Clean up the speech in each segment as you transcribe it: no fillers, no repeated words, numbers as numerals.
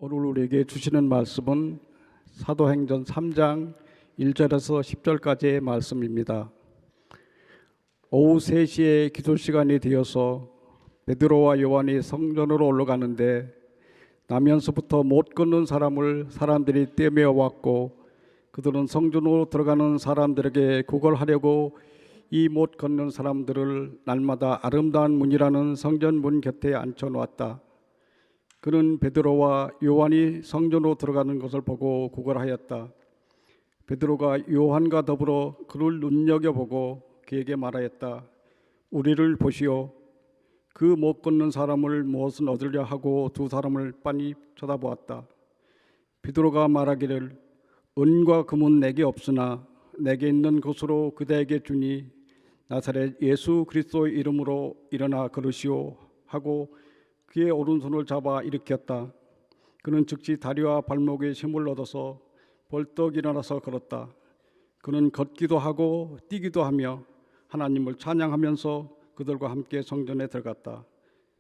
오늘 우리에게 주시는 말씀은 사도행전 3장 1절에서 10절까지의 말씀입니다. 오후 3시에 기도 시간이 되어서 베드로와 요한이 성전으로 올라가는데 나면서부터 못 걷는 사람을 사람들이 떼매어 왔고, 그들은 성전으로 들어가는 사람들에게 구걸하려고 이 못 걷는 사람들을 날마다 아름다운 문이라는 성전 문 곁에 앉혀놓았다. 그는 베드로와 요한이 성전으로 들어가는 것을 보고 구걸하였다. 베드로가 요한과 더불어 그를 눈여겨보고 그에게 말하였다. 우리를 보시오. 그 못 걷는 사람을 무엇을 얻으려 하고 두 사람을 빤히 쳐다보았다. 베드로가 말하기를 은과 금은 내게 없으나 내게 있는 것으로 그대에게 주니 나사렛 예수 그리스도의 이름으로 일어나 걸으시오 하고 그의 오른손을 잡아 일으켰다. 그는 즉시 다리와 발목에 힘을 얻어서 벌떡 일어나서 걸었다. 그는 걷기도 하고 뛰기도 하며 하나님을 찬양하면서 그들과 함께 성전에 들어갔다.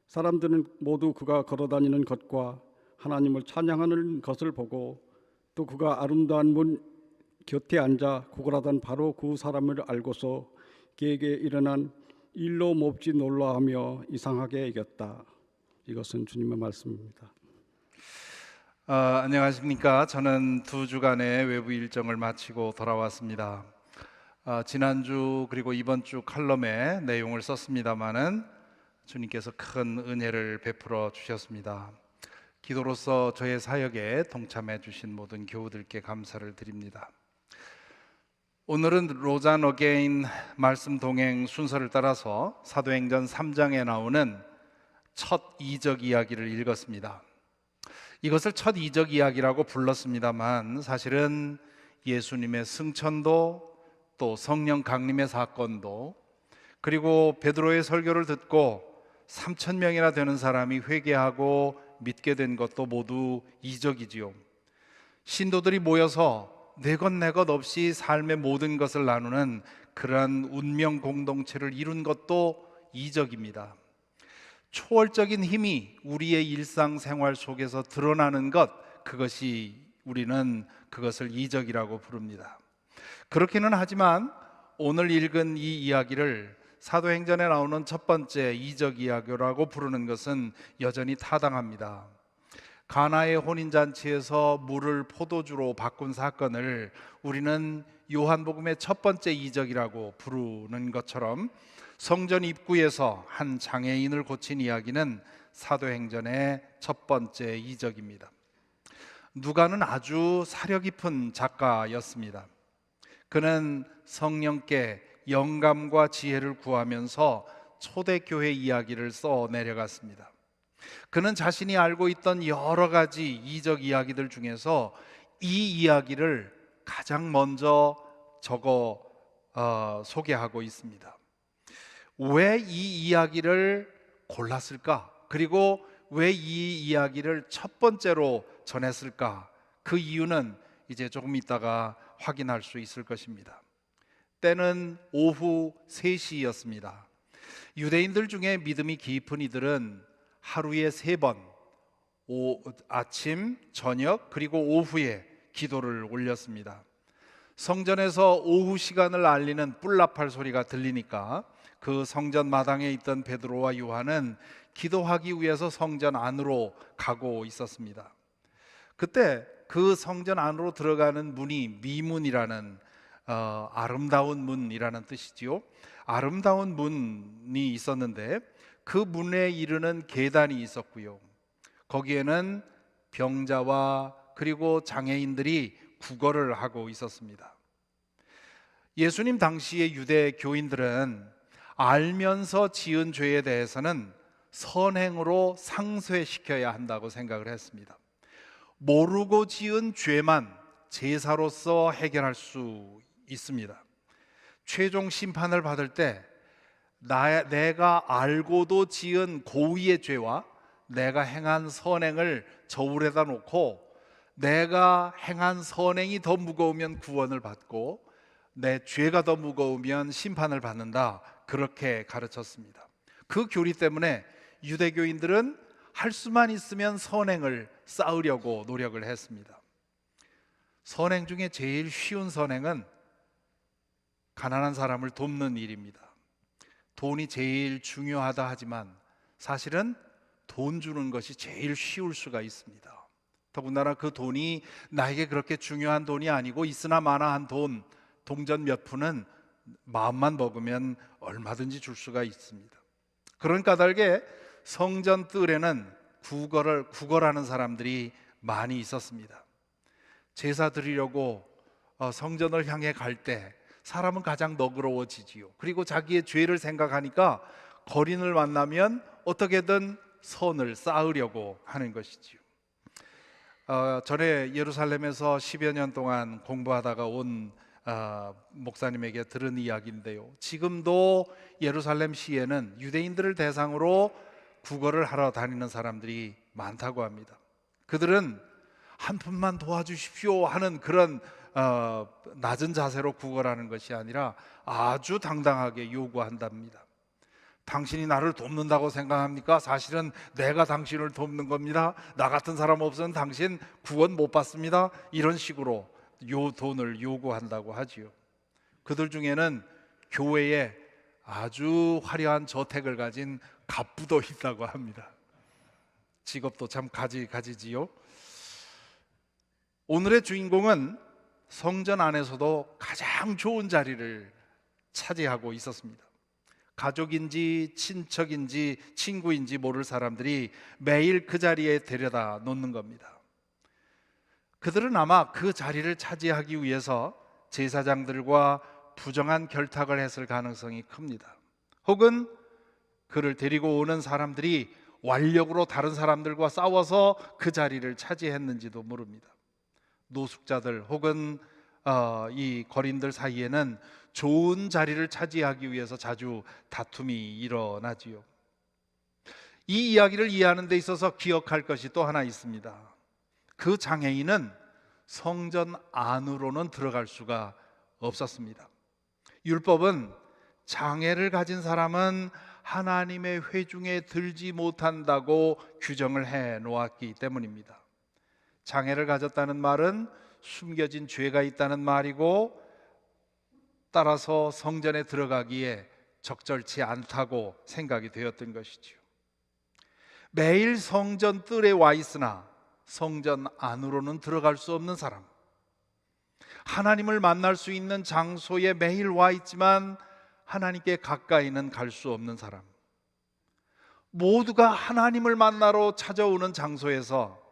사람들은 모두 그가 걸어다니는 것과 하나님을 찬양하는 것을 보고 또 그가 아름다운 문 곁에 앉아 구걸하던 바로 그 사람을 알고서 그에게 일어난 일로 몹시 놀라하며 이상하게 여겼다. 이것은 주님의 말씀입니다. 안녕하십니까. 저는 2주간의 외부 일정을 마치고 돌아왔습니다. 지난주 그리고 이번 주 칼럼에 내용을 썼습니다마는 주님께서 큰 은혜를 베풀어 주셨습니다. 기도로서 저의 사역에 동참해 주신 모든 교우들께 감사를 드립니다. 오늘은 로잔 어게인 말씀 동행 순서를 따라서 사도행전 3장에 나오는 첫 이적 이야기를 읽었습니다. 이것을 첫 이적 이야기라고 불렀습니다만 사실은 예수님의 승천도 또 성령 강림의 사건도 그리고 베드로의 설교를 듣고 3,000명이나 되는 사람이 회개하고 믿게 된 것도 모두 이적이지요. 신도들이 모여서 내 것 내 것 없이 삶의 모든 것을 나누는 그러한 운명 공동체를 이룬 것도 이적입니다. 초월적인 힘이 우리의 일상생활 속에서 드러나는 것, 우리는 그것을 이적이라고 부릅니다. 그렇기는 하지만 오늘 읽은 이 이야기를 사도행전에 나오는 첫 번째 이적 이야기라고 부르는 것은 여전히 타당합니다. 가나의 혼인잔치에서 물을 포도주로 바꾼 사건을 우리는 요한복음의 첫 번째 이적이라고 부르는 것처럼 성전 입구에서 한 장애인을 고친 이야기는 사도행전의 첫 번째 이적입니다. 누가는 아주 사려 깊은 작가였습니다. 그는 성령께 영감과 지혜를 구하면서 초대교회 이야기를 써 내려갔습니다. 그는 자신이 알고 있던 여러 가지 이적 이야기들 중에서 이 이야기를 가장 먼저 소개하고 있습니다. 왜 이 이야기를 골랐을까? 그리고 왜 이 이야기를 첫 번째로 전했을까? 그 이유는 이제 조금 있다가 확인할 수 있을 것입니다. 때는 오후 3시였습니다. 유대인들 중에 믿음이 깊은 이들은 하루에 3번, 아침, 저녁, 그리고 오후에 기도를 올렸습니다. 성전에서 오후 시간을 알리는 뿔나팔 소리가 들리니까 그 성전 마당에 있던 베드로와 요한은 기도하기 위해서 성전 안으로 가고 있었습니다. 그때 그 성전 안으로 들어가는 문이 미문이라는 아름다운 문이라는 뜻이지요. 아름다운 문이 있었는데 그 문에 이르는 계단이 있었고요. 거기에는 병자와 그리고 장애인들이 구걸을 하고 있었습니다. 예수님 당시의 유대 교인들은 알면서 지은 죄에 대해서는 선행으로 상쇄시켜야 한다고 생각을 했습니다. 모르고 지은 죄만 제사로서 해결할 수 있습니다. 최종 심판을 받을 때 내가 알고도 지은 고의의 죄와 내가 행한 선행을 저울에다 놓고 내가 행한 선행이 더 무거우면 구원을 받고 내 죄가 더 무거우면 심판을 받는다, 그렇게 가르쳤습니다. 그 교리 때문에 유대교인들은 할 수만 있으면 선행을 쌓으려고 노력을 했습니다. 선행 중에 제일 쉬운 선행은 가난한 사람을 돕는 일입니다. 돈이 제일 중요하다 하지만 사실은 돈 주는 것이 제일 쉬울 수가 있습니다. 더군다나 그 돈이 나에게 그렇게 중요한 돈이 아니고 있으나 마나한 돈, 동전 몇 푼은 마음만 먹으면 얼마든지 줄 수가 있습니다. 그런 까닭에 성전 뜰에는 구걸하는 사람들이 많이 있었습니다. 제사 드리려고 성전을 향해 갈 때 사람은 가장 너그러워지지요. 그리고 자기의 죄를 생각하니까 거린을 만나면 어떻게든 선을 쌓으려고 하는 것이지요. 전에 예루살렘에서 10여 년 동안 공부하다가 온 목사님에게 들은 이야기인데요, 지금도 예루살렘 시에는 유대인들을 대상으로 구걸을 하러 다니는 사람들이 많다고 합니다. 그들은 한 푼만 도와주십시오 하는 그런 낮은 자세로 구걸하는 것이 아니라 아주 당당하게 요구한답니다. 당신이 나를 돕는다고 생각합니까? 사실은 내가 당신을 돕는 겁니다. 나 같은 사람 없으면 당신 구원 못 받습니다. 이런 식으로 돈을 요구한다고 하지요. 그들 중에는 교회에 아주 화려한 저택을 가진 갑부도 있다고 합니다. 직업도 참 가지지요. 오늘의 주인공은 성전 안에서도 가장 좋은 자리를 차지하고 있었습니다. 가족인지 친척인지 친구인지 모를 사람들이 매일 그 자리에 데려다 놓는 겁니다. 그들은 아마 그 자리를 차지하기 위해서 제사장들과 부정한 결탁을 했을 가능성이 큽니다. 혹은 그를 데리고 오는 사람들이 완력으로 다른 사람들과 싸워서 그 자리를 차지했는지도 모릅니다. 노숙자들 혹은 이 거린들 사이에는 좋은 자리를 차지하기 위해서 자주 다툼이 일어나지요. 이 이야기를 이해하는 데 있어서 기억할 것이 또 하나 있습니다. 그 장애인은 성전 안으로는 들어갈 수가 없었습니다. 율법은 장애를 가진 사람은 하나님의 회중에 들지 못한다고 규정을 해 놓았기 때문입니다. 장애를 가졌다는 말은 숨겨진 죄가 있다는 말이고, 따라서 성전에 들어가기에 적절치 않다고 생각이 되었던 것이지요. 매일 성전 뜰에 와 있으나 성전 안으로는 들어갈 수 없는 사람, 하나님을 만날 수 있는 장소에 매일 와 있지만 하나님께 가까이는 갈 수 없는 사람, 모두가 하나님을 만나러 찾아오는 장소에서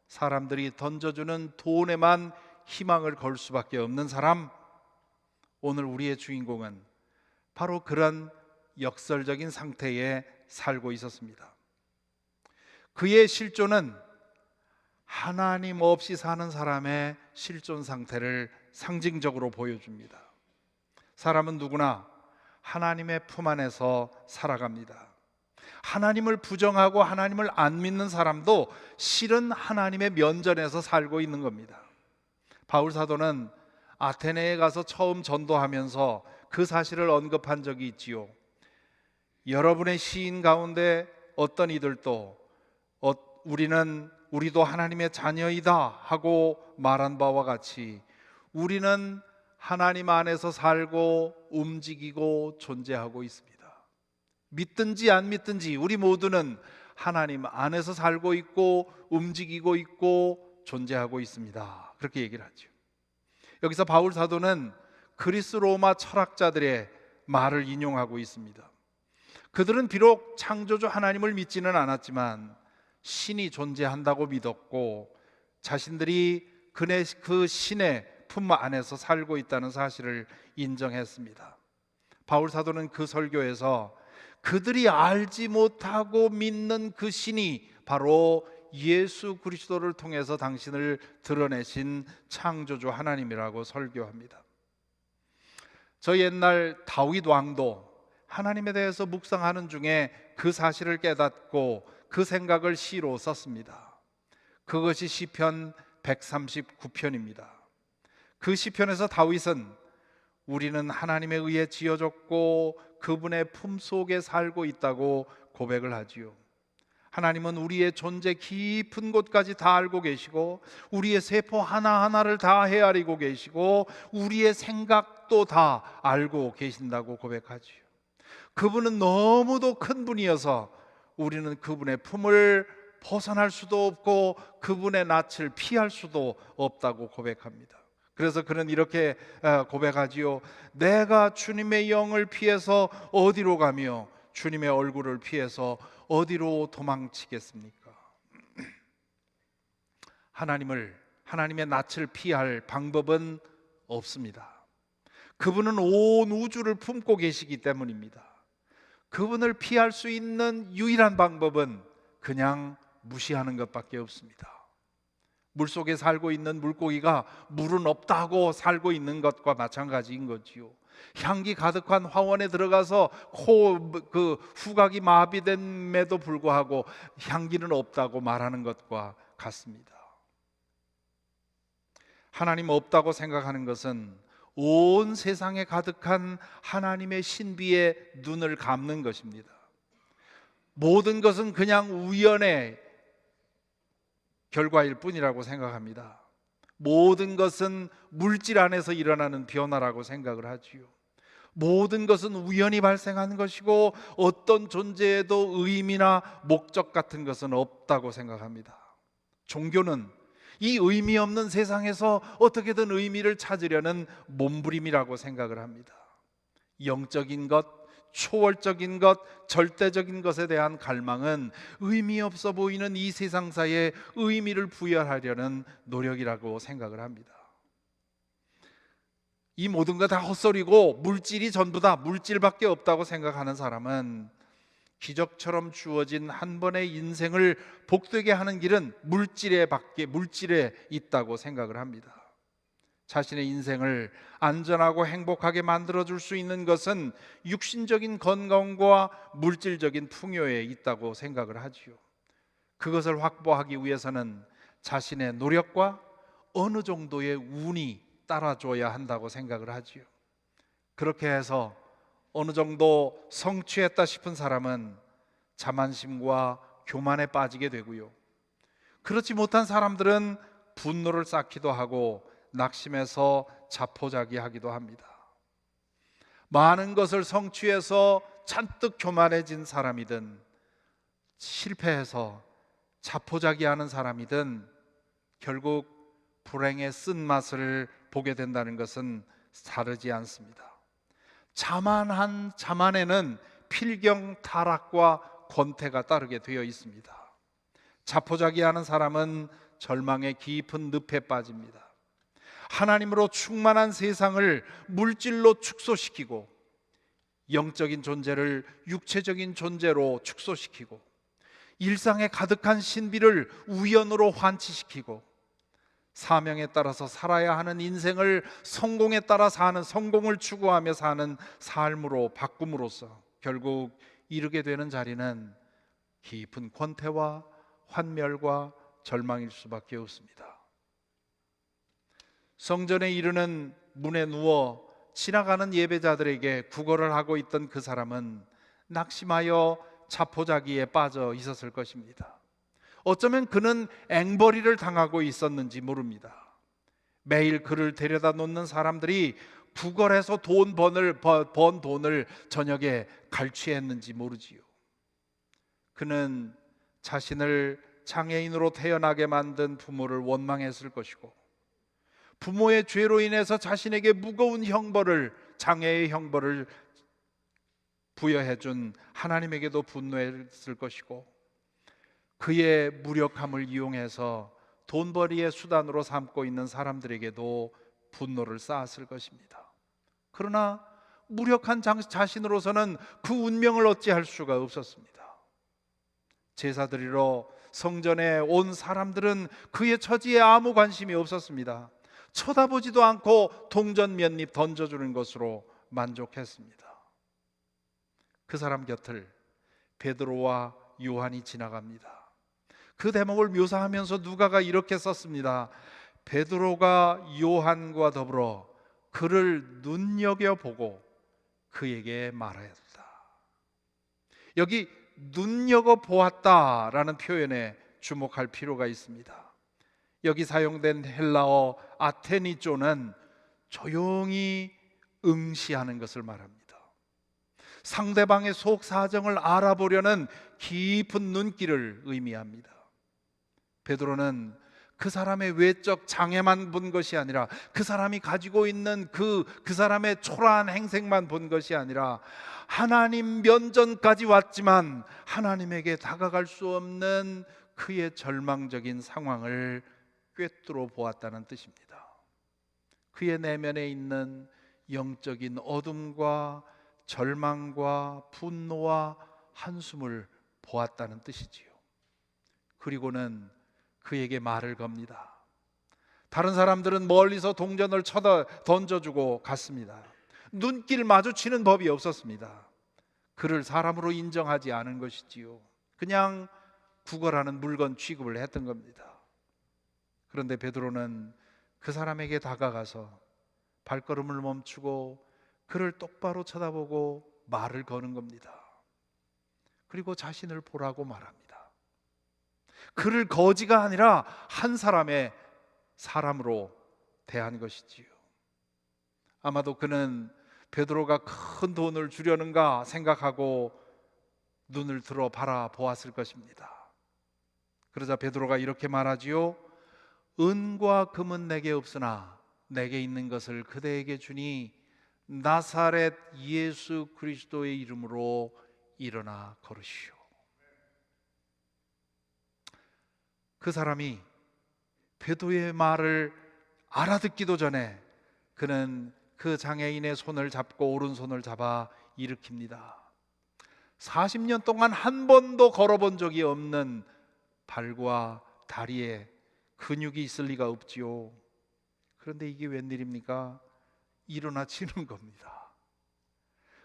사람들이 던져주는 돈에만 희망을 걸 수밖에 없는 사람, 오늘 우리의 주인공은 바로 그런 역설적인 상태에 살고 있었습니다. 그의 실존은 하나님 없이 사는 사람의 실존 상태를 상징적으로 보여줍니다. 사람은 누구나 하나님의 품 안에서 살아갑니다. 하나님을 부정하고 하나님을 안 믿는 사람도 실은 하나님의 면전에서 살고 있는 겁니다. 바울 사도는 아테네에 가서 처음 전도하면서 그 사실을 언급한 적이 있지요. 여러분의 시인 가운데 어떤 이들도 우리도 하나님의 자녀이다 하고 말한 바와 같이 우리는 하나님 안에서 살고 움직이고 존재하고 있습니다. 믿든지 안 믿든지 우리 모두는 하나님 안에서 살고 있고 움직이고 있고 존재하고 있습니다. 그렇게 얘기를 하죠. 여기서 바울 사도는 그리스 로마 철학자들의 말을 인용하고 있습니다. 그들은 비록 창조주 하나님을 믿지는 않았지만 신이 존재한다고 믿었고 자신들이 그 신의 품 안에서 살고 있다는 사실을 인정했습니다. 바울 사도는 그 설교에서 그들이 알지 못하고 믿는 그 신이 바로 예수 그리스도를 통해서 당신을 드러내신 창조주 하나님이라고 설교합니다. 저 옛날 다윗 왕도 하나님에 대해서 묵상하는 중에 그 사실을 깨닫고 그 생각을 시로 썼습니다. 그것이 시편 139편입니다. 그 시편에서 다윗은 우리는 하나님에 의해 지어졌고 그분의 품 속에 살고 있다고 고백을 하지요. 하나님은 우리의 존재 깊은 곳까지 다 알고 계시고, 우리의 세포 하나하나를 다 헤아리고 계시고, 우리의 생각도 다 알고 계신다고 고백하지요. 그분은 너무도 큰 분이어서 우리는 그분의 품을 벗어날 수도 없고 그분의 낯을 피할 수도 없다고 고백합니다. 그래서 그는 이렇게 고백하지요. 내가 주님의 영을 피해서 어디로 가며 주님의 얼굴을 피해서 어디로 도망치겠습니까? 하나님의 낯을 피할 방법은 없습니다. 그분은 온 우주를 품고 계시기 때문입니다. 그분을 피할 수 있는 유일한 방법은 그냥 무시하는 것밖에 없습니다. 물속에 살고 있는 물고기가 물은 없다고 살고 있는 것과 마찬가지인 거지요. 향기 가득한 화원에 들어가서 후각이 마비됨에도 불구하고 향기는 없다고 말하는 것과 같습니다. 하나님 없다고 생각하는 것은 온 세상에 가득한 하나님의 신비에 눈을 감는 것입니다. 모든 것은 그냥 우연의 결과일 뿐이라고 생각합니다. 모든 것은 물질 안에서 일어나는 변화라고 생각을 하지요. 모든 것은 우연히 발생한 것이고 어떤 존재에도 의미나 목적 같은 것은 없다고 생각합니다. 종교는 이 의미 없는 세상에서 어떻게든 의미를 찾으려는 몸부림이라고 생각을 합니다. 영적인 것, 초월적인 것, 절대적인 것에 대한 갈망은 의미 없어 보이는 이 세상사에 의미를 부여하려는 노력이라고 생각을 합니다. 이 모든 거 다 헛소리고 물질이 전부다, 물질밖에 없다고 생각하는 사람은 기적처럼 주어진 한 번의 인생을 복되게 하는 길은 물질에 있다고 생각을 합니다. 자신의 인생을 안전하고 행복하게 만들어줄 수 있는 것은 육신적인 건강과 물질적인 풍요에 있다고 생각을 하지요. 그것을 확보하기 위해서는 자신의 노력과 어느 정도의 운이 따라줘야 한다고 생각을 하지요. 그렇게 해서 어느 정도 성취했다 싶은 사람은 자만심과 교만에 빠지게 되고요. 그렇지 못한 사람들은 분노를 쌓기도 하고 낙심해서 자포자기하기도 합니다. 많은 것을 성취해서 잔뜩 교만해진 사람이든 실패해서 자포자기하는 사람이든 결국 불행의 쓴맛을 보게 된다는 것은 다르지 않습니다. 자만한 자만에는 필경 타락과 권태가 따르게 되어 있습니다. 자포자기하는 사람은 절망의 깊은 늪에 빠집니다. 하나님으로 충만한 세상을 물질로 축소시키고 영적인 존재를 육체적인 존재로 축소시키고 일상에 가득한 신비를 우연으로 환치시키고 사명에 따라서 살아야 하는 인생을 성공에 따라 사는, 성공을 추구하며 사는 삶으로 바꿈으로써 결국 이르게 되는 자리는 깊은 권태와 환멸과 절망일 수밖에 없습니다. 성전에 이르는 문에 누워 지나가는 예배자들에게 구걸을 하고 있던 그 사람은 낙심하여 자포자기에 빠져 있었을 것입니다. 어쩌면 그는 앵벌이를 당하고 있었는지 모릅니다. 매일 그를 데려다 놓는 사람들이 구걸해서 번 돈을 저녁에 갈취했는지 모르지요. 그는 자신을 장애인으로 태어나게 만든 부모를 원망했을 것이고 부모의 죄로 인해서 자신에게 무거운 형벌을, 장애의 형벌을 부여해준 하나님에게도 분노했을 것이고 그의 무력함을 이용해서 돈벌이의 수단으로 삼고 있는 사람들에게도 분노를 쌓았을 것입니다. 그러나 무력한 자신으로서는 그 운명을 어찌할 수가 없었습니다. 제사 드리러 성전에 온 사람들은 그의 처지에 아무 관심이 없었습니다. 쳐다보지도 않고 동전 몇 입 던져주는 것으로 만족했습니다. 그 사람 곁을 베드로와 요한이 지나갑니다. 그 대목을 묘사하면서 누가가 이렇게 썼습니다. 베드로가 요한과 더불어 그를 눈여겨보고 그에게 말하였다. 여기 눈여겨보았다라는 표현에 주목할 필요가 있습니다. 여기 사용된 헬라어 아테니조는 조용히 응시하는 것을 말합니다. 상대방의 속 사정을 알아보려는 깊은 눈길을 의미합니다. 베드로는 그 사람의 외적 장애만 본 것이 아니라 그 사람이 가지고 있는 그 사람의 초라한 행색만 본 것이 아니라 하나님 면전까지 왔지만 하나님에게 다가갈 수 없는 그의 절망적인 상황을 꿰뚫어 보았다는 뜻입니다. 그의 내면에 있는 영적인 어둠과 절망과 분노와 한숨을 보았다는 뜻이지요. 그리고는 그에게 말을 겁니다. 다른 사람들은 멀리서 동전을 쳐다 던져주고 갔습니다. 눈길 마주치는 법이 없었습니다. 그를 사람으로 인정하지 않은 것이지요. 그냥 구걸하는 물건 취급을 했던 겁니다. 그런데 베드로는 그 사람에게 다가가서 발걸음을 멈추고 그를 똑바로 쳐다보고 말을 거는 겁니다. 그리고 자신을 보라고 말합니다. 그를 거지가 아니라 한 사람의 사람으로 대한 것이지요. 아마도 그는 베드로가 큰 돈을 주려는가 생각하고 눈을 들어 바라보았을 것입니다. 그러자 베드로가 이렇게 말하지요. 은과 금은 내게 없으나 내게 있는 것을 그대에게 주니 나사렛 예수 그리스도의 이름으로 일어나 걸으시오. 그 사람이 베드로의 말을 알아듣기도 전에 그는 그 장애인의 손을 잡고 오른손을 잡아 일으킵니다. 40년 동안 한 번도 걸어본 적이 없는 발과 다리에 근육이 있을 리가 없지요. 그런데 이게 웬일입니까? 일어나지는 겁니다.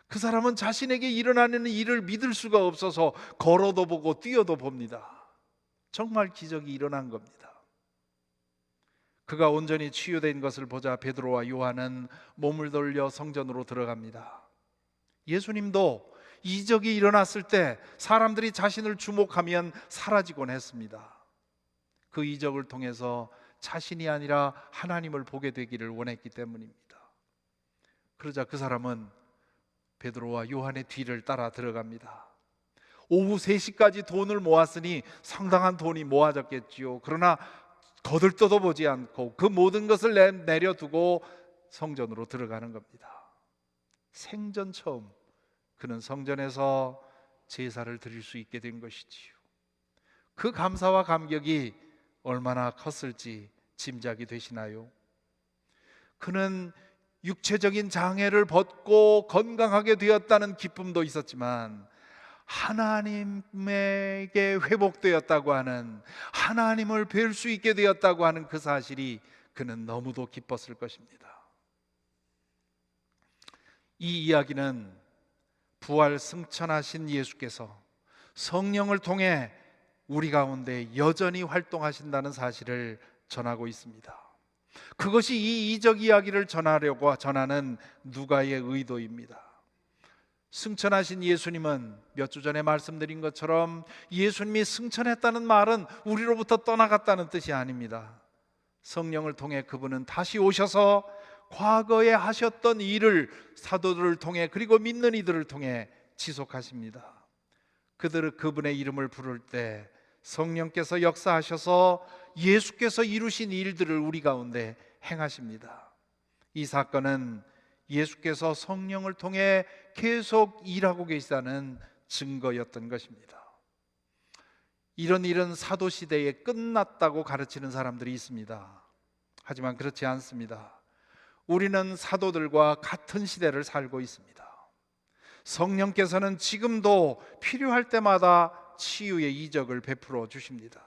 그 사람은 자신에게 일어나는 일을 믿을 수가 없어서 걸어도 보고 뛰어도 봅니다. 정말 기적이 일어난 겁니다. 그가 온전히 치유된 것을 보자 베드로와 요한은 몸을 돌려 성전으로 들어갑니다. 예수님도 이적이 일어났을 때 사람들이 자신을 주목하면 사라지곤 했습니다. 그 이적을 통해서 자신이 아니라 하나님을 보게 되기를 원했기 때문입니다. 그러자 그 사람은 베드로와 요한의 뒤를 따라 들어갑니다. 오후 3시까지 돈을 모았으니 상당한 돈이 모아졌겠지요. 그러나 거들떠도 보지 않고 그 모든 것을 내려두고 성전으로 들어가는 겁니다. 생전 처음 그는 성전에서 제사를 드릴 수 있게 된 것이지요. 그 감사와 감격이 얼마나 컸을지 짐작이 되시나요? 그는 육체적인 장애를 벗고 건강하게 되었다는 기쁨도 있었지만 하나님에게 회복되었다고 하는, 하나님을 뵐 수 있게 되었다고 하는 그 사실이 그는 너무도 기뻤을 것입니다. 이 이야기는 부활 승천하신 예수께서 성령을 통해 우리 가운데 여전히 활동하신다는 사실을 전하고 있습니다. 그것이 이 이적 이야기를 전하려고 전하는 누가의 의도입니다. 승천하신 예수님은 몇 주 전에 말씀드린 것처럼 예수님이 승천했다는 말은 우리로부터 떠나갔다는 뜻이 아닙니다. 성령을 통해 그분은 다시 오셔서 과거에 하셨던 일을 사도들을 통해 그리고 믿는 이들을 통해 지속하십니다. 그들은 그분의 이름을 부를 때 성령께서 역사하셔서 예수께서 이루신 일들을 우리 가운데 행하십니다. 이 사건은 예수께서 성령을 통해 계속 일하고 계시다는 증거였던 것입니다. 이런 일은 사도시대에 끝났다고 가르치는 사람들이 있습니다. 하지만 그렇지 않습니다. 우리는 사도들과 같은 시대를 살고 있습니다. 성령께서는 지금도 필요할 때마다 치유의 이적을 베풀어 주십니다.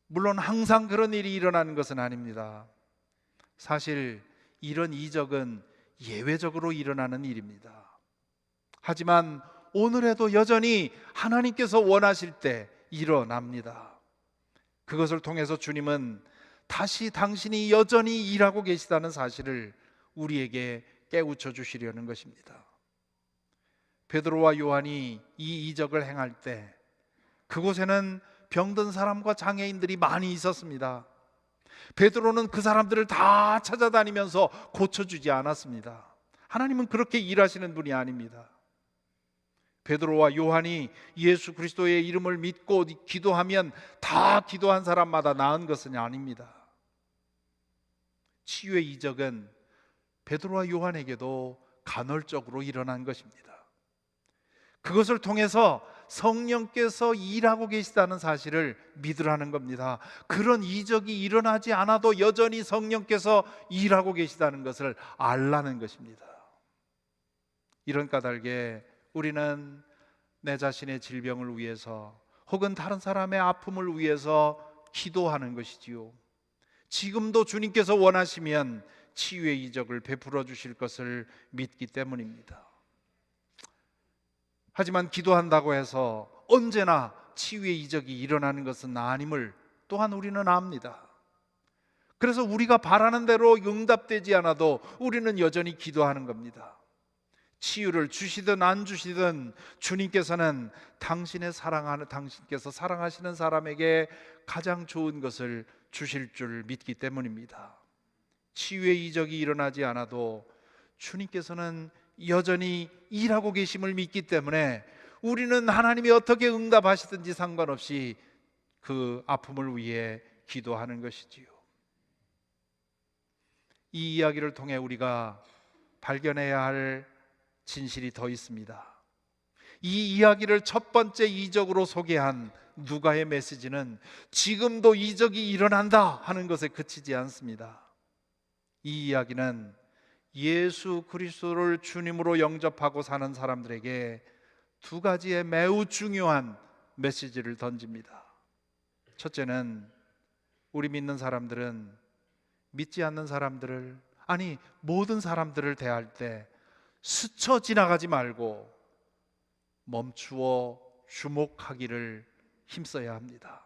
물론 항상 그런 일이 일어나는 것은 아닙니다. 사실 이런 이적은 예외적으로 일어나는 일입니다. 하지만 오늘에도 여전히 하나님께서 원하실 때 일어납니다. 그것을 통해서 주님은 다시 당신이 여전히 일하고 계시다는 사실을 우리에게 깨우쳐 주시려는 것입니다. 베드로와 요한이 이 이적을 행할 때 그곳에는 병든 사람과 장애인들이 많이 있었습니다. 베드로는 그 사람들을 다 찾아다니면서 고쳐주지 않았습니다. 하나님은 그렇게 일하시는 분이 아닙니다. 베드로와 요한이 예수 그리스도의 이름을 믿고 기도하면 다 기도한 사람마다 나은 것은 아닙니다. 치유의 이적은 베드로와 요한에게도 간헐적으로 일어난 것입니다. 그것을 통해서 성령께서 일하고 계시다는 사실을 믿으라는 겁니다. 그런 이적이 일어나지 않아도 여전히 성령께서 일하고 계시다는 것을 알라는 것입니다. 이런 까닭에 우리는 내 자신의 질병을 위해서 혹은 다른 사람의 아픔을 위해서 기도하는 것이지요. 지금도 주님께서 원하시면 치유의 이적을 베풀어 주실 것을 믿기 때문입니다. 하지만 기도한다고 해서 언제나 치유의 이적이 일어나는 것은 아님을 또한 우리는 압니다. 그래서 우리가 바라는 대로 응답되지 않아도 우리는 여전히 기도하는 겁니다. 치유를 주시든 안 주시든 주님께서는 당신께서 사랑하시는 사람에게 가장 좋은 것을 주실 줄 믿기 때문입니다. 치유의 이적이 일어나지 않아도 주님께서는 여전히 일하고 계심을 믿기 때문에 우리는 하나님이 어떻게 응답하시든지 상관없이 그 아픔을 위해 기도하는 것이지요. 이 이야기를 통해 우리가 발견해야 할 진실이 더 있습니다. 이 이야기를 첫 번째 이적으로 소개한 누가의 메시지는 지금도 이적이 일어난다 하는 것에 그치지 않습니다. 이 이야기는 예수 그리스도를 주님으로 영접하고 사는 사람들에게 두 가지의 매우 중요한 메시지를 던집니다. 첫째는 우리 믿는 사람들은 믿지 않는 사람들을, 아니 모든 사람들을 대할 때 스쳐 지나가지 말고 멈추어 주목하기를 힘써야 합니다.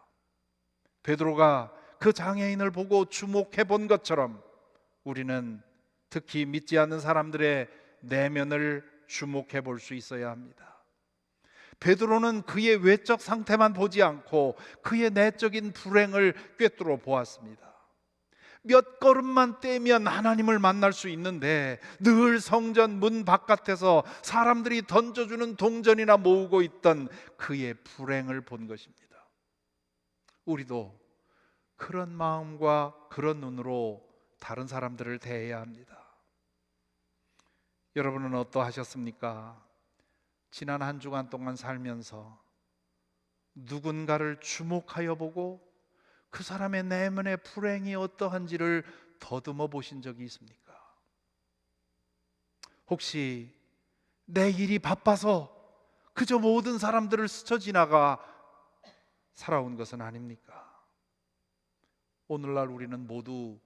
베드로가 그 장애인을 보고 주목해 본 것처럼 우리는 특히 믿지 않는 사람들의 내면을 주목해 볼 수 있어야 합니다. 베드로는 그의 외적 상태만 보지 않고 그의 내적인 불행을 꿰뚫어 보았습니다. 몇 걸음만 떼면 하나님을 만날 수 있는데 늘 성전 문 바깥에서 사람들이 던져주는 동전이나 모으고 있던 그의 불행을 본 것입니다. 우리도 그런 마음과 그런 눈으로 다른 사람들을 대해야 합니다. 여러분은 어떠하셨습니까? 지난 한 주간 동안 살면서 누군가를 주목하여 보고 그 사람의 내면의 불행이 어떠한지를 더듬어 보신 적이 있습니까? 혹시 내 일이 바빠서 그저 모든 사람들을 스쳐 지나가 살아온 것은 아닙니까? 오늘날 우리는 모두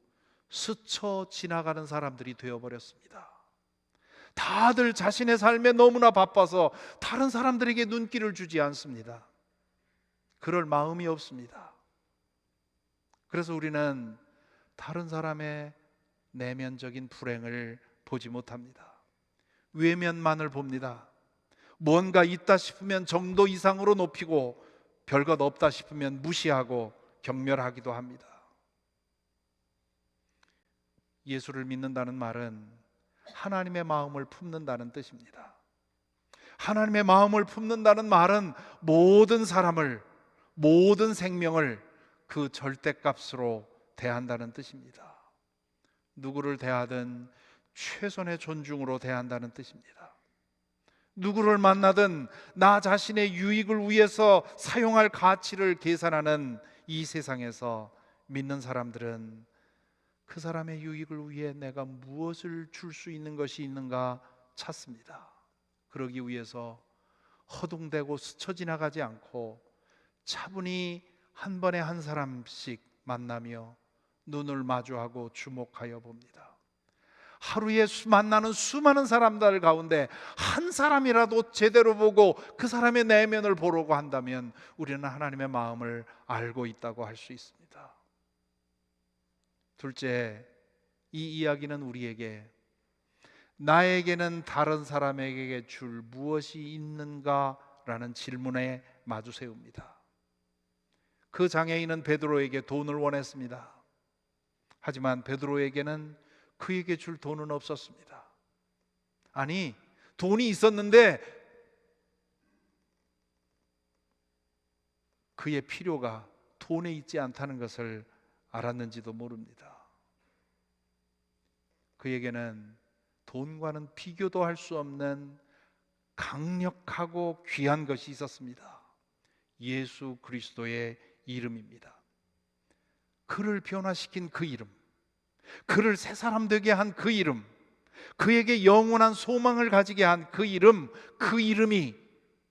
스쳐 지나가는 사람들이 되어버렸습니다. 다들 자신의 삶에 너무나 바빠서 다른 사람들에게 눈길을 주지 않습니다. 그럴 마음이 없습니다. 그래서 우리는 다른 사람의 내면적인 불행을 보지 못합니다. 외면만을 봅니다. 뭔가 있다 싶으면 정도 이상으로 높이고 별것 없다 싶으면 무시하고 경멸하기도 합니다. 예수를 믿는다는 말은 하나님의 마음을 품는다는 뜻입니다. 하나님의 마음을 품는다는 말은 모든 사람을, 모든 생명을 그 절대값으로 대한다는 뜻입니다. 누구를 대하든 최선의 존중으로 대한다는 뜻입니다. 누구를 만나든 나 자신의 유익을 위해서 사용할 가치를 계산하는 이 세상에서 믿는 사람들은 그 사람의 유익을 위해 내가 무엇을 줄 수 있는 것이 있는가 찾습니다. 그러기 위해서 허둥대고 스쳐 지나가지 않고 차분히 한 번에 한 사람씩 만나며 눈을 마주하고 주목하여 봅니다. 하루에 만나는 수많은 사람들 가운데 한 사람이라도 제대로 보고 그 사람의 내면을 보려고 한다면 우리는 하나님의 마음을 알고 있다고 할 수 있습니다. 둘째, 이 이야기는 우리에게 나에게는 다른 사람에게 줄 무엇이 있는가라는 질문에 마주 세웁니다. 그 장애인은 베드로에게 돈을 원했습니다. 하지만 베드로에게는 그에게 줄 돈은 없었습니다. 아니, 돈이 있었는데 그의 필요가 돈에 있지 않다는 것을 알았는지도 모릅니다. 그에게는 돈과는 비교도 할 수 없는 강력하고 귀한 것이 있었습니다. 예수 그리스도의 이름입니다. 그를 변화시킨 그 이름, 그를 새 사람 되게 한 그 이름, 그에게 영원한 소망을 가지게 한 그 이름, 그 이름이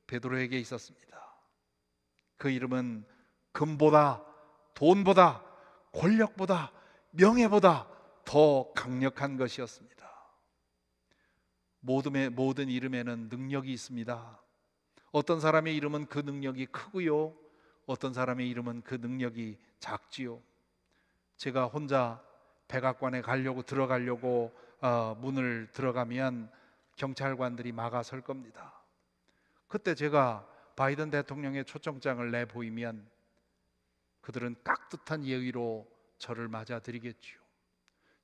베드로에게 있었습니다. 그 이름은 금보다, 돈보다, 권력보다, 명예보다 더 강력한 것이었습니다. 모든 이름에는 능력이 있습니다. 어떤 사람의 이름은 그 능력이 크고요, 어떤 사람의 이름은 그 능력이 작지요. 제가 혼자 백악관에 들어가려고 문을 들어가면 경찰관들이 막아설 겁니다. 그때 제가 바이든 대통령의 초청장을 내보이면 그들은 깍듯한 예의로 저를 맞아들이겠지요.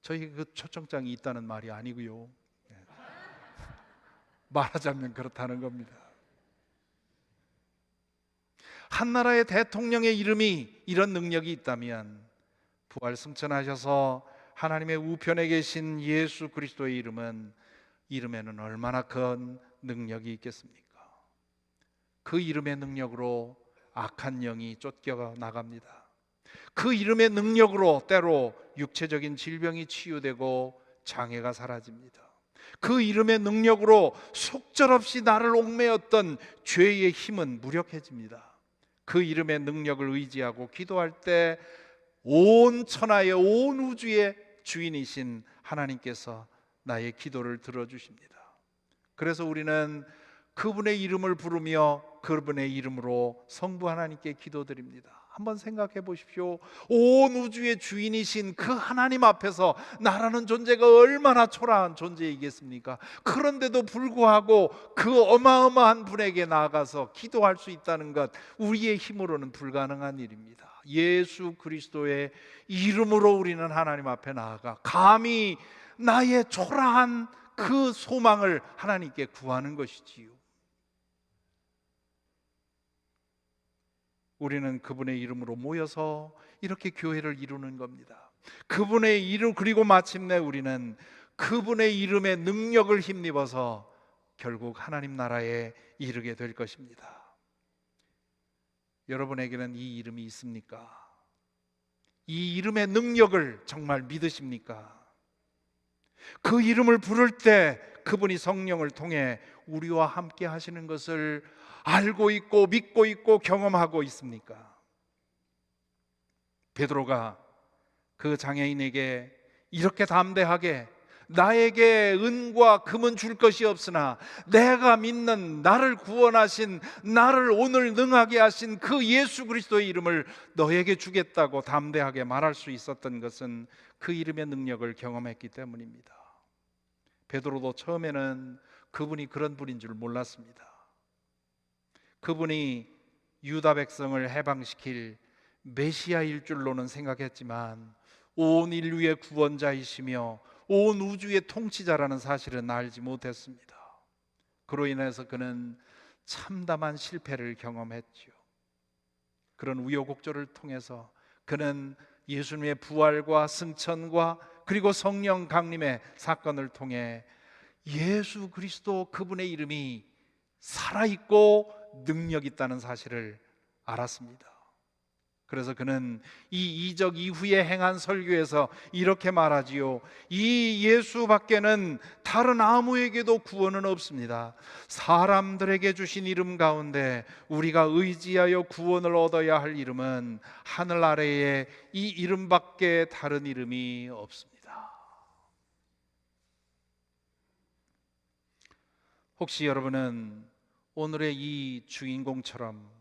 저희 그 초청장이 있다는 말이 아니고요, 말하자면 그렇다는 겁니다. 한 나라의 대통령의 이름이 이런 능력이 있다면 부활 승천하셔서 하나님의 우편에 계신 예수 그리스도의 이름에는 얼마나 큰 능력이 있겠습니까? 그 이름의 능력으로 악한 영이 쫓겨 나갑니다. 그 이름의 능력으로 때로 육체적인 질병이 치유되고 장애가 사라집니다. 그 이름의 능력으로 속절없이 나를 옥매었던 죄의 힘은 무력해집니다. 그 이름의 능력을 의지하고 기도할 때 온 천하의 온 우주의 주인이신 하나님께서 나의 기도를 들어주십니다. 그래서 우리는 그분의 이름을 부르며 그분의 이름으로 성부 하나님께 기도드립니다. 한번 생각해 보십시오. 온 우주의 주인이신 그 하나님 앞에서 나라는 존재가 얼마나 초라한 존재이겠습니까? 그런데도 불구하고 그 어마어마한 분에게 나아가서 기도할 수 있다는 것, 우리의 힘으로는 불가능한 일입니다. 예수 그리스도의 이름으로 우리는 하나님 앞에 나아가 감히 나의 초라한 그 소망을 하나님께 구하는 것이지요. 우리는 그분의 이름으로 모여서 이렇게 교회를 이루는 겁니다. 그분의 이름, 그리고 마침내 우리는 그분의 이름의 능력을 힘입어서 결국 하나님 나라에 이르게 될 것입니다. 여러분에게는 이 이름이 있습니까? 이 이름의 능력을 정말 믿으십니까? 그 이름을 부를 때 그분이 성령을 통해 우리와 함께 하시는 것을 알고 있고 믿고 있고 경험하고 있습니까? 베드로가 그 장애인에게 이렇게 담대하게 나에게 은과 금은 줄 것이 없으나 내가 믿는 나를 구원하신, 나를 오늘 능하게 하신 그 예수 그리스도의 이름을 너에게 주겠다고 담대하게 말할 수 있었던 것은 그 이름의 능력을 경험했기 때문입니다. 베드로도 처음에는 그분이 그런 분인 줄 몰랐습니다. 그분이 유다 백성을 해방시킬 메시아일 줄로는 생각했지만 온 인류의 구원자이시며 온 우주의 통치자라는 사실은 알지 못했습니다. 그로 인해서 그는 참담한 실패를 경험했죠. 그런 우여곡절을 통해서 그는 예수님의 부활과 승천과 그리고 성령 강림의 사건을 통해 예수 그리스도 그분의 이름이 살아있고 능력 있다는 사실을 알았습니다. 그래서 그는 이 이적 이후에 행한 설교에서 이렇게 말하지요. 이 예수밖에는 다른 아무에게도 구원은 없습니다. 사람들에게 주신 이름 가운데 우리가 의지하여 구원을 얻어야 할 이름은 하늘 아래에 이 이름밖에 다른 이름이 없습니다. 혹시 여러분은 오늘의 이 주인공처럼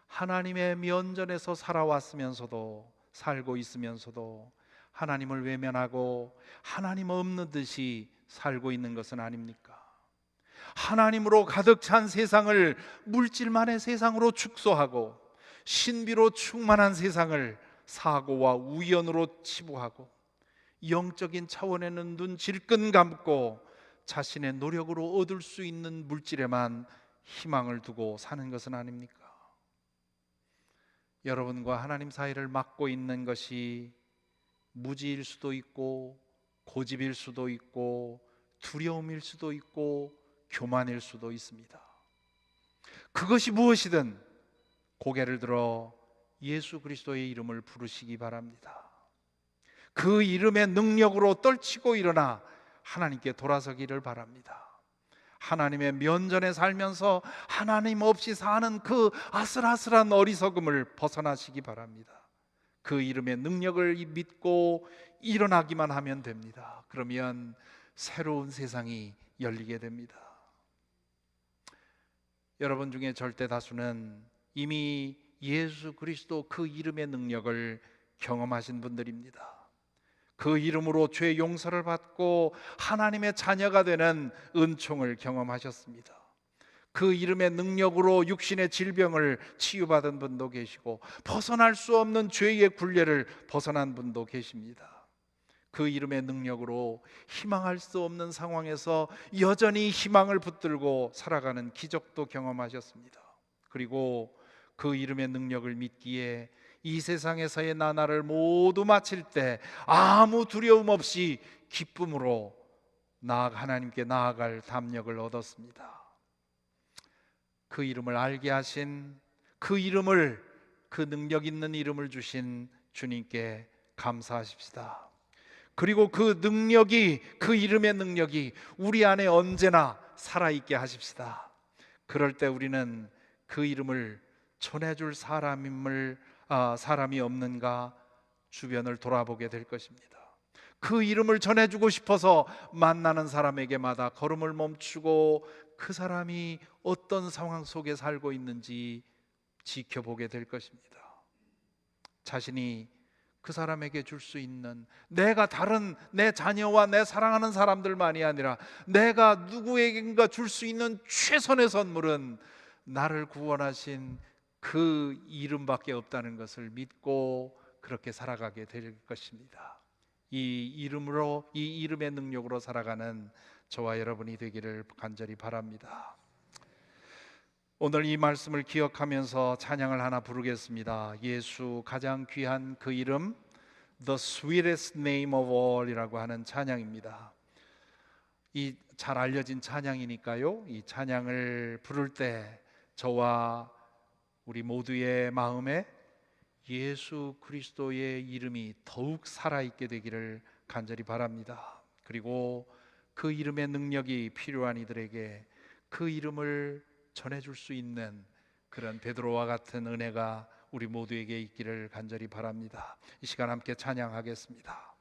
하나님의 면전에서 살아왔으면서도, 살고 있으면서도 하나님을 외면하고 하나님 없는 듯이 살고 있는 것은 아닙니까? 하나님으로 가득 찬 세상을 물질만의 세상으로 축소하고 신비로 충만한 세상을 사고와 우연으로 치부하고 영적인 차원에는 눈 질끈 감고 자신의 노력으로 얻을 수 있는 물질에만 희망을 두고 사는 것은 아닙니까? 여러분과 하나님 사이를 막고 있는 것이 무지일 수도 있고 고집일 수도 있고 두려움일 수도 있고 교만일 수도 있습니다. 그것이 무엇이든 고개를 들어 예수 그리스도의 이름을 부르시기 바랍니다. 그 이름의 능력으로 떨치고 일어나 하나님께 돌아서기를 바랍니다. 하나님의 면전에 살면서 하나님 없이 사는 그 아슬아슬한 어리석음을 벗어나시기 바랍니다. 그 이름의 능력을 믿고 일어나기만 하면 됩니다. 그러면 새로운 세상이 열리게 됩니다. 여러분 중에 절대 다수는 이미 예수 그리스도 그 이름의 능력을 경험하신 분들입니다. 그 이름으로 죄 용서를 받고 하나님의 자녀가 되는 은총을 경험하셨습니다. 그 이름의 능력으로 육신의 질병을 치유받은 분도 계시고 벗어날 수 없는 죄의 굴레를 벗어난 분도 계십니다. 그 이름의 능력으로 희망할 수 없는 상황에서 여전히 희망을 붙들고 살아가는 기적도 경험하셨습니다. 그리고 그 이름의 능력을 믿기에 이 세상에서의 나날을 모두 마칠 때 아무 두려움 없이 기쁨으로 하나님께 나아갈 담력을 얻었습니다. 그 이름을 알게 하신 그 이름을, 그 능력 있는 이름을 주신 주님께 감사하십시다. 그리고 그 능력이, 그 이름의 능력이 우리 안에 언제나 살아있게 하십시다. 그럴 때 우리는 그 이름을 전해줄 사람이 없는가 주변을 돌아보게 될 것입니다. 그 이름을 전해주고 싶어서 만나는 사람에게마다 걸음을 멈추고 그 사람이 어떤 상황 속에 살고 있는지 지켜보게 될 것입니다. 자신이 그 사람에게 줄 수 있는, 내가 다른 내 자녀와 내 사랑하는 사람들만이 아니라 내가 누구에겐가 줄 수 있는 최선의 선물은 나를 구원하신 그 이름밖에 없다는 것을 믿고 그렇게 살아가게 될 것입니다. 이 이름으로, 이 이름의 능력으로 살아가는 저와 여러분이 되기를 간절히 바랍니다. 오늘 이 말씀을 기억하면서 찬양을 하나 부르겠습니다. 예수 가장 귀한 그 이름, The sweetest name of all 이라고 하는 찬양입니다. 이 잘 알려진 찬양이니까요, 이 찬양을 부를 때 저와 우리 모두의 마음에 예수 그리스도의 이름이 더욱 살아있게 되기를 간절히 바랍니다. 그리고 그 이름의 능력이 필요한 이들에게 그 이름을 전해줄 수 있는 그런 베드로와 같은 은혜가 우리 모두에게 있기를 간절히 바랍니다. 이 시간 함께 찬양하겠습니다.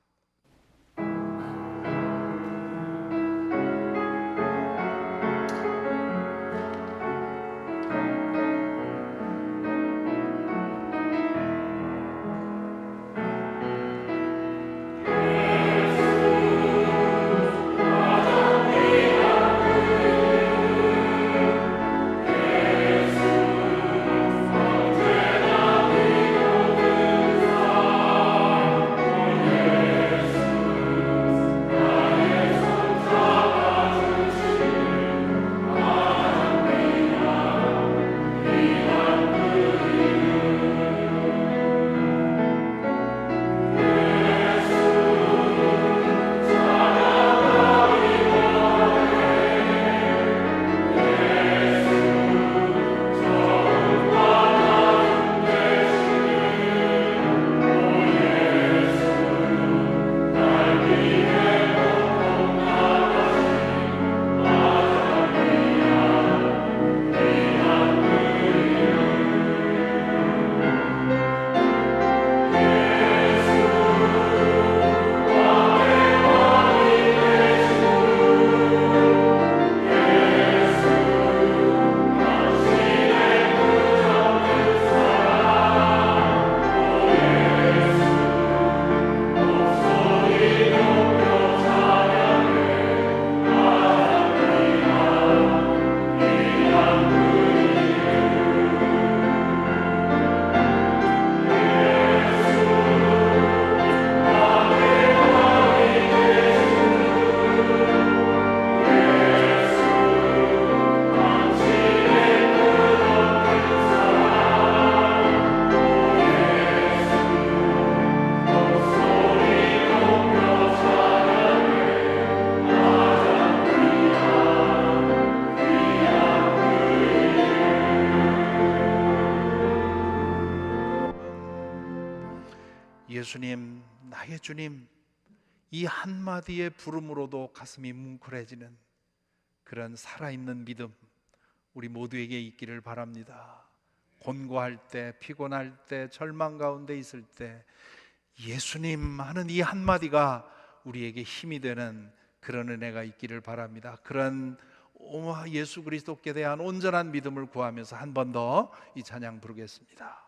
예수님, 나의 주님, 이 한마디의 부름으로도 가슴이 뭉클해지는 그런 살아있는 믿음 우리 모두에게 있기를 바랍니다. 곤고할 때, 피곤할 때, 절망 가운데 있을 때 예수님 하는 이 한마디가 우리에게 힘이 되는 그런 은혜가 있기를 바랍니다. 그런 예수 그리스도께 대한 온전한 믿음을 구하면서 한 번 더 이 찬양 부르겠습니다.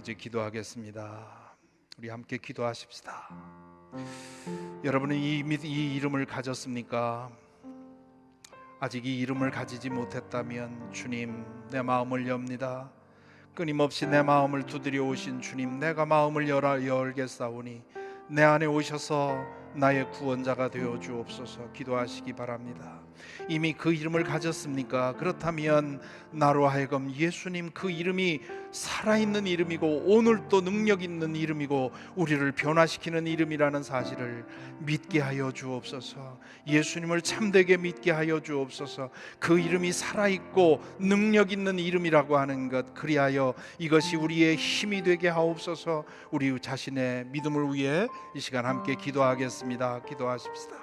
이제 기도하겠습니다. 우리 함께 기도하십시다. 여러분은 이 이름을 가졌습니까? 아직 이 이름을 가지지 못했다면 주님, 내 마음을 엽니다. 끊임없이 내 마음을 두드려 오신 주님, 내가 마음을 열겠사오니 내 안에 오셔서 나의 구원자가 되어 주옵소서. 기도하시기 바랍니다. 이미 그 이름을 가졌습니까? 그렇다면 나로 하여금 예수님 그 이름이 살아있는 이름이고 오늘도 능력 있는 이름이고 우리를 변화시키는 이름이라는 사실을 믿게 하여 주옵소서. 예수님을 참되게 믿게 하여 주옵소서. 그 이름이 살아있고 능력 있는 이름이라고 하는 것, 그리하여 이것이 우리의 힘이 되게 하옵소서. 우리 자신의 믿음을 위해 이 시간 함께 기도하겠습니다. 기도하십시다.